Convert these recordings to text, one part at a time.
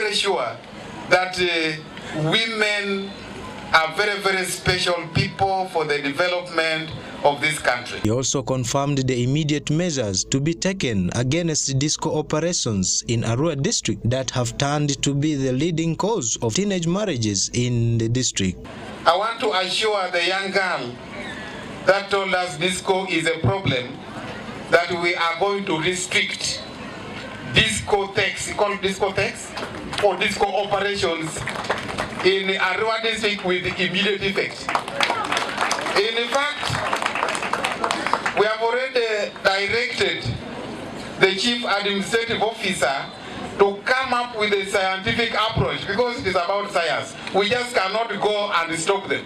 very sure that women are very, very special people for the development of this country. He also confirmed the immediate measures to be taken against disco operations in Arua district that have turned to be the leading cause of teenage marriages in the district. I want to assure the young girl that told us disco is a problem that we are going to restrict discotheques, called discotheques, or disco operations in Arua district with immediate effect. In fact, we have already directed the Chief Administrative Officer to come up with a scientific approach because it is about science. We just cannot go and stop them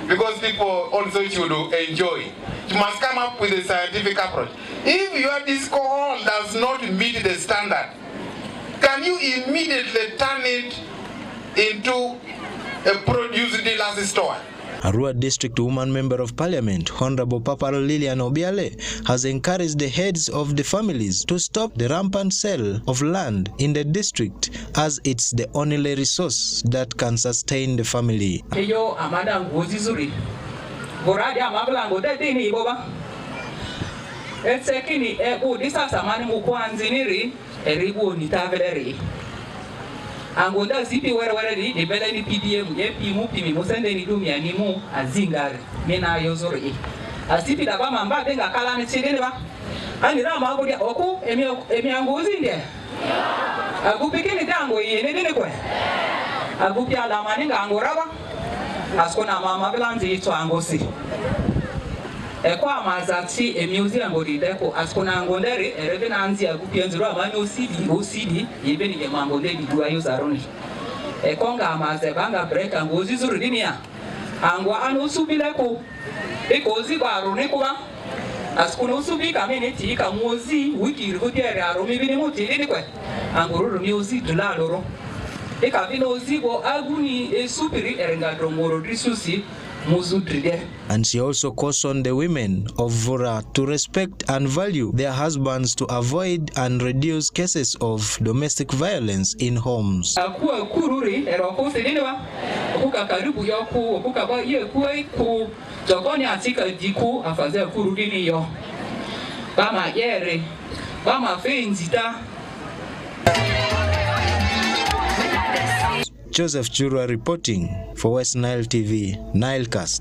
because people also should enjoy. You must come up with a scientific approach. If your disco hall does not meet the standard, can you immediately turn it into a produce dealer's store? Arua District Woman Member of Parliament, Honorable Paparo Lilian Obiale, has encouraged the heads of the families to stop the rampant sale of land in the district as it's the only resource that can sustain the family. Angonda zipi wera di bela ni PDM yepi mupi musende ni dumia ni mu azingari mena yozori asipi da ba mamba denga kala ni chini ba ani da ma ngodia oku emi angozi ndia agupiki ni dango yene ne kwe agupi ala maninga angoraba askona mama belanzi to angosi ekwa mazati emiuzi angori deko askona angondere erevenanzi agupi enziro amani OCD yebeni ye mangonde bidua yuzaroni ekonga amazebanga break angozi zuridinia angwa anusubileko ekozi barone kuba askona usubika meneti kamuzi wiki rugodiere aromi bini mutili kwe angoro miuzi dulaloro ekavino ozigo aguni esupiri erengadromoro drisusi. And she also cautioned the women of Vura to respect and value their husbands to avoid and reduce cases of domestic violence in homes. Joseph Churwa reporting for West Nile TV, Nilecast.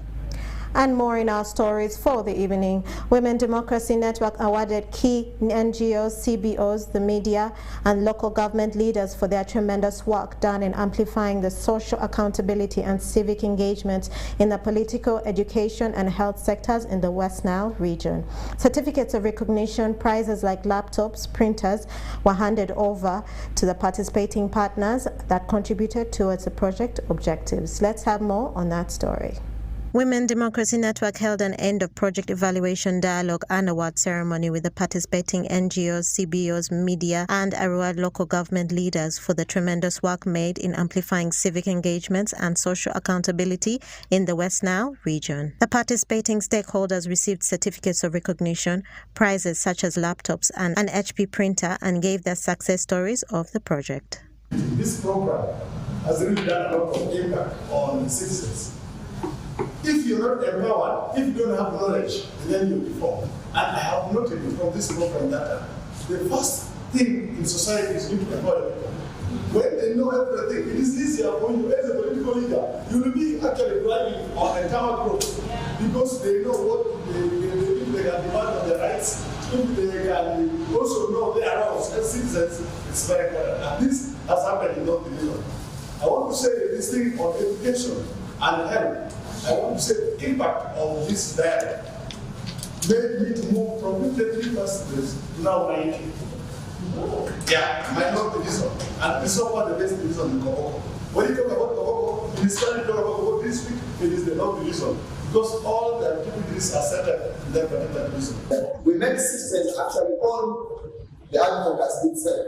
And more in our stories for the evening. Women Democracy Network awarded key NGOs, CBOs, the media, and local government leaders for their tremendous work done in amplifying the social accountability and civic engagement in the political, education, and health sectors in the West Nile region. Certificates of recognition, prizes like laptops, printers were handed over to the participating partners that contributed towards the project objectives. Let's have more on that story. Women Democracy Network held an end-of-project evaluation dialogue and award ceremony with the participating NGOs, CBOs, media, and Arua local government leaders for the tremendous work made in amplifying civic engagements and social accountability in the West Nile region. The participating stakeholders received certificates of recognition, prizes such as laptops and an HP printer, and gave their success stories of the project. This program has really done a lot of impact on citizens. If you're not empowered, if you don't have knowledge, then you before. And I have noted from this program that the first thing in society is you to empower people. When they know everything, it is easier for you as a political leader. You will be actually driving on a common growth because they know what they can demand on their rights. If they can also know their rights as citizens, it's very important. And this has happened in North Division. I want to say this thing on education and health. I want to say the impact of this dialogue made me to move from 53 percentages to now 90. Yeah, my North Division. And it's so far the best division in Koboko. When you talk about Koboko, in this country, talk about Koboko district, it is the North Division. Because all the activities are centered in that particular division. We make citizens actually own the advocacy itself.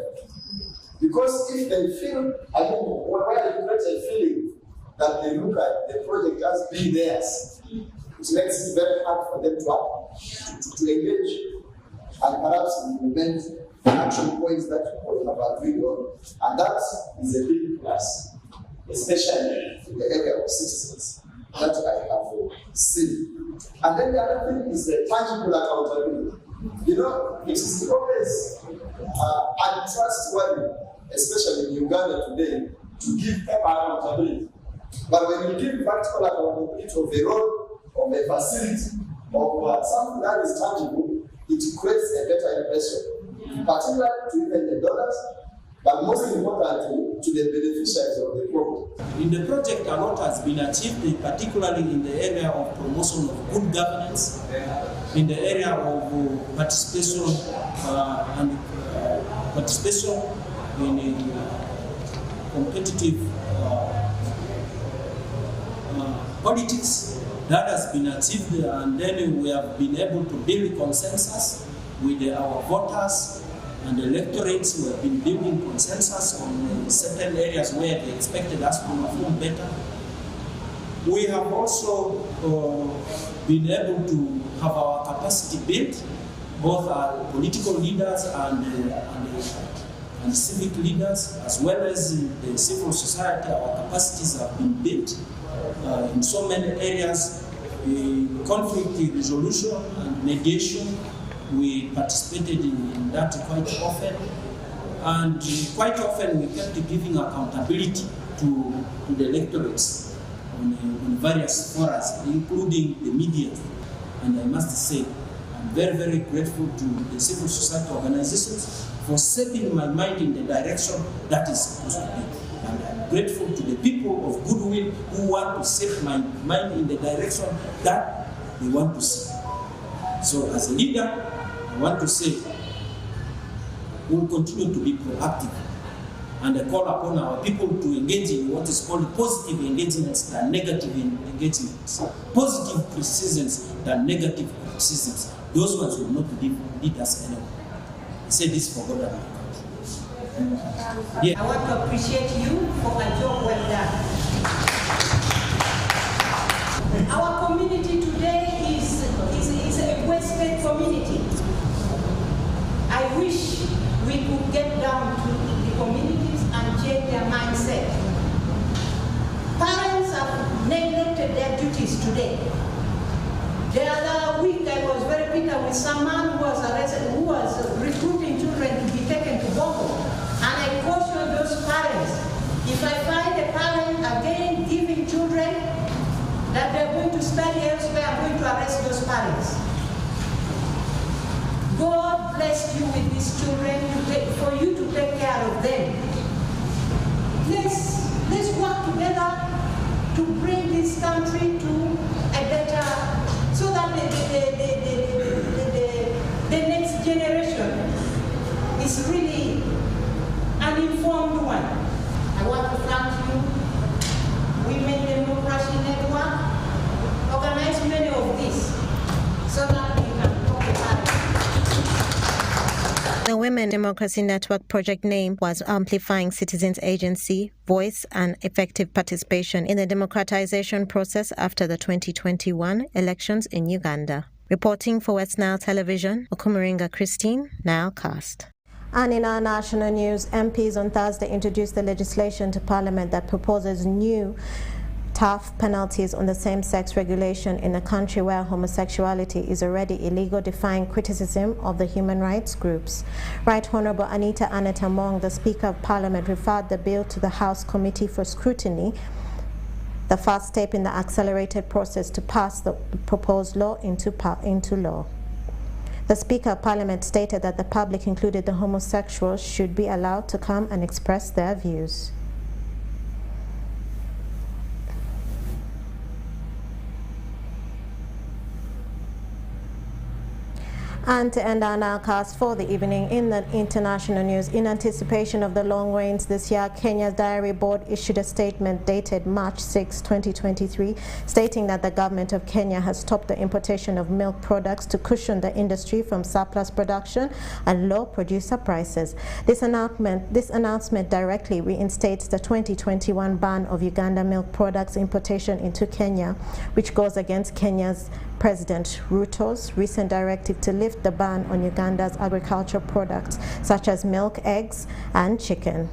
Because if they feel, I think, where you get a feeling that they look at the project as being theirs, it makes it very hard for them to engage and perhaps implement action points that we have agreed on, and that is a big plus, especially in the area of citizens that I have seen. And then the other thing is the tangible accountability. You know, it is always untrustworthy, especially in Uganda today, to give paper accountability. But when you give practical accountability of a road, of a facility, of something that is tangible, it creates a better impression, particularly to even the donors, but most importantly, to the beneficiaries of the project. In the project, a lot has been achieved, particularly in the area of promotion of good governance, in the area of participation participation in competitive politics. That has been achieved, and then we have been able to build consensus with our voters and electorates. We have been building consensus on certain areas where they expected us to perform better. We have also been able to have our capacity built, both our political leaders and civic leaders, as well as the civil society. Our capacities have been built in so many areas. Conflict resolution and mediation, we participated in that quite often, and quite often we kept giving accountability to the electorates on various forums, including the media. And I must say, I'm very, very grateful to the civil society organizations for setting my mind in the direction that is supposed to be. And I'm grateful to the people of goodwill who want to set my mind in the direction that they want to see. So as a leader, I want to say we'll continue to be proactive, and I call upon our people to engage in what is called positive engagements than negative engagements. Positive criticisms than negative criticisms. Those ones will not lead us anywhere. I say this for God and my country. Yeah. I want to appreciate you for a job well done. Our community today is a wasted community. I wish we could get down to the communities and change their mindset. Parents have neglected their duties today. The other week I was very bitter with someone who was arrested, who was recruiting children to be taken to Bongo. And I caution those parents, if I find a parent again giving children that they're going to study elsewhere, I'm going to arrest those parents. God blessed you with these children for you to take care of them. Let's work together to bring this country to a better, so that the next generation is really an informed one. I want to thank you, Women Democracy Network, organize many of these so that we can talk about it. The Women Democracy Network project name was Amplifying Citizens Agency, Voice and Effective Participation in the Democratization Process after the 2021 elections in Uganda. Reporting for West Nile Television, Okumuringa Christine, Nilecast. And in our national news, MPs on Thursday introduced the legislation to Parliament that proposes new tough penalties on the same-sex regulation in a country where homosexuality is already illegal, defying criticism of the human rights groups. Right Honorable Anita Anetamong, the Speaker of Parliament, referred the bill to the House Committee for Scrutiny, the first step in the accelerated process to pass the proposed law into law. The Speaker of Parliament stated that the public, including the homosexuals, should be allowed to come and express their views. And to end our Nilecast for the evening, in the international news, in anticipation of the long rains this year, Kenya's Dairy Board issued a statement dated March 6, 2023, stating that the government of Kenya has stopped the importation of milk products to cushion the industry from surplus production and low producer prices. This announcement directly reinstates the 2021 ban of Uganda milk products importation into Kenya, which goes against Kenya's President Ruto's recent directive to lift the ban on Uganda's agricultural products such as milk, eggs, and chicken.